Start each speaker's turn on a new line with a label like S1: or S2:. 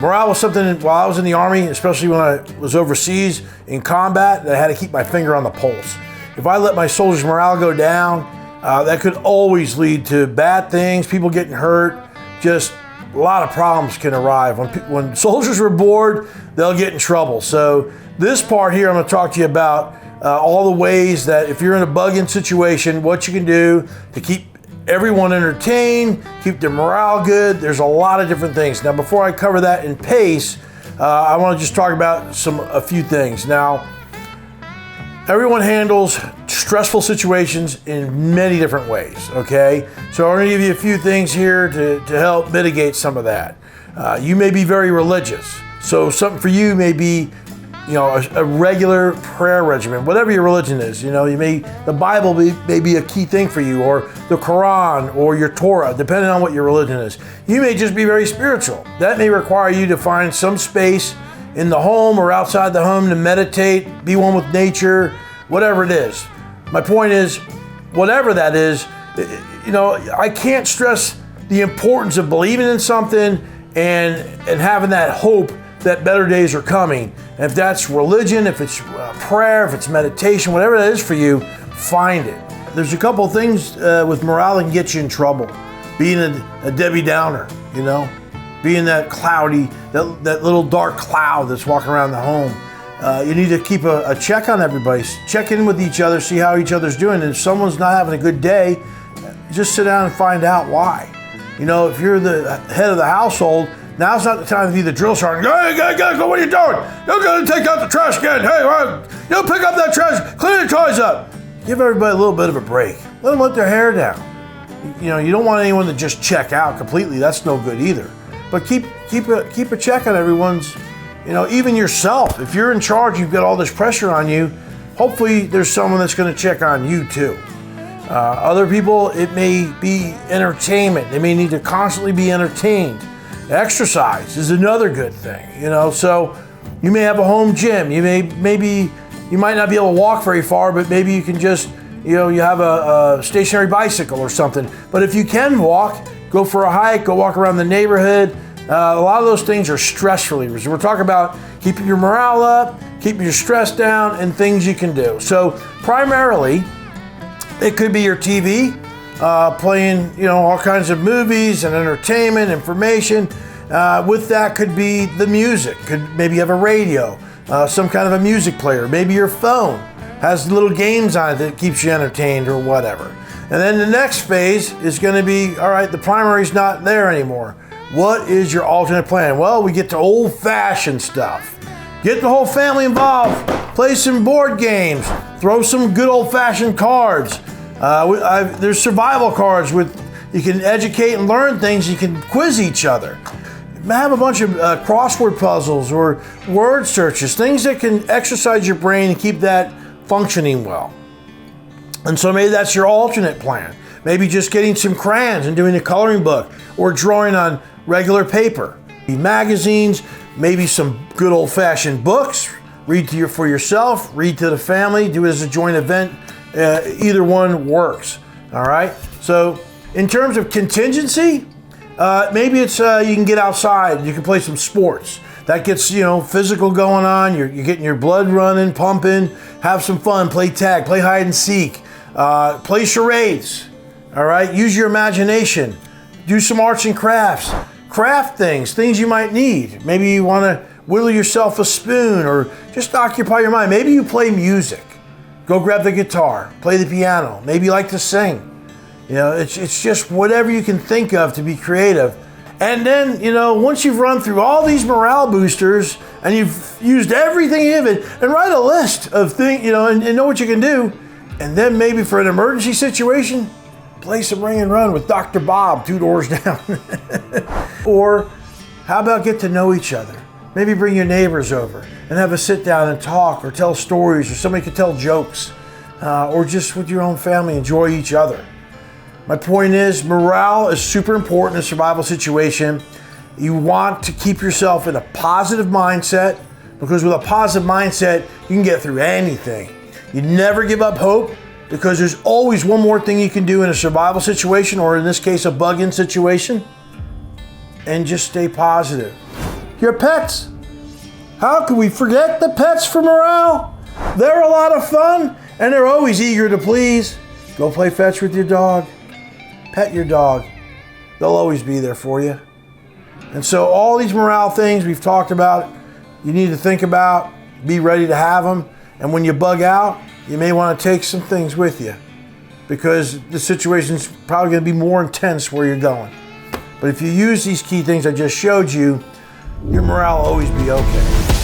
S1: Morale was something while I was in the Army, especially when I was overseas in combat, that I had to keep my finger on the pulse. If I let my soldiers' morale go down, that could always lead to bad things, people getting hurt, just a lot of problems can arrive. When soldiers are bored, they'll get in trouble. So this part here, I'm going to talk to you about all the ways that if you're in a bug-in situation, what you can do to keep everyone entertained, keep their morale good. There's a lot of different things. Now, before I cover that in pace, I want to just talk about a few things. Now, everyone handles stressful situations in many different ways, okay? So I'm going to give you a few things here to help mitigate some of that. You may be very religious. So something for you may be, a regular prayer regimen, whatever your religion is. The Bible may be a key thing for you, or the Quran, or your Torah, depending on what your religion is. You may just be very spiritual. That may require you to find some space in the home or outside the home to meditate, be one with nature, whatever it is. My point is, whatever that is, I can't stress the importance of believing in something and having that hope that better days are coming. And if that's religion, if it's prayer, if it's meditation, whatever that is for you, find it. There's a couple of things with morale that can get you in trouble. Being a Debbie Downer, being that cloudy, that little dark cloud that's walking around the home. You need to keep a check on everybody. Check in with each other, see how each other's doing. And if someone's not having a good day, just sit down and find out why. If you're the head of the household, now's not the time to be the drill sergeant. Hey, go, what are you doing? You're going to take out the trash can. Hey, pick up that trash, clean your toys up. Give everybody a little bit of a break. Let them let their hair down. You don't want anyone to just check out completely. That's no good either. But keep a check on everyone's, even yourself. If you're in charge, you've got all this pressure on you, hopefully there's someone that's going to check on you too. Other people, it may be entertainment. They may need to constantly be entertained. Exercise is another good thing, so you may have a home gym. You might not be able to walk very far, but maybe you can just, you have a stationary bicycle or something. But if you can walk, go for a hike, go walk around the neighborhood. A lot of those things are stress relievers. We're talking about keeping your morale up, keeping your stress down, and things you can do. So primarily, it could be your TV, playing, all kinds of movies and entertainment, information. With that could be the music. Could maybe have a radio, some kind of a music player. Maybe your phone has little games on it that keeps you entertained or whatever. And then the next phase is going to be, all right, the primary's not there anymore. What is your alternate plan? Well, we get to old-fashioned stuff. Get the whole family involved. Play some board games. Throw some good old-fashioned cards. There's survival cards with you can educate and learn things. You can quiz each other. Have a bunch of crossword puzzles or word searches, things that can exercise your brain and keep that functioning well. And so maybe that's your alternate plan. Maybe just getting some crayons and doing a coloring book or drawing on regular paper. Magazines, maybe some good old-fashioned books. Read for yourself, read to the family, do it as a joint event. Either one works, all right? So in terms of contingency, maybe it's you can get outside, you can play some sports. That gets, physical going on, you're getting your blood running, pumping, have some fun, play tag, play hide and seek, play charades, all right? Use your imagination, do some arts and crafts, craft things you might need. Maybe you want to whittle yourself a spoon or just occupy your mind. Maybe you play music. Go grab the guitar, play the piano. Maybe you like to sing. It's just whatever you can think of to be creative. And then, once you've run through all these morale boosters and you've used everything you have, and write a list of things, and know what you can do. And then maybe for an emergency situation, play some Ring and Run with Dr. Bob 2 doors down. Or how about get to know each other? Maybe bring your neighbors over and have a sit down and talk or tell stories, or somebody could tell jokes, or just with your own family, enjoy each other. My point is, morale is super important in a survival situation. You want to keep yourself in a positive mindset, because with a positive mindset, you can get through anything. You never give up hope, because there's always one more thing you can do in a survival situation, or in this case, a bug-in situation, and just stay positive. Your pets. How can we forget the pets for morale? They're a lot of fun and they're always eager to please. Go play fetch with your dog. Pet your dog. They'll always be there for you. And so all these morale things we've talked about, you need to think about, be ready to have them. And when you bug out, you may want to take some things with you because the situation's probably going to be more intense where you're going. But if you use these key things I just showed you, your morale will always be okay.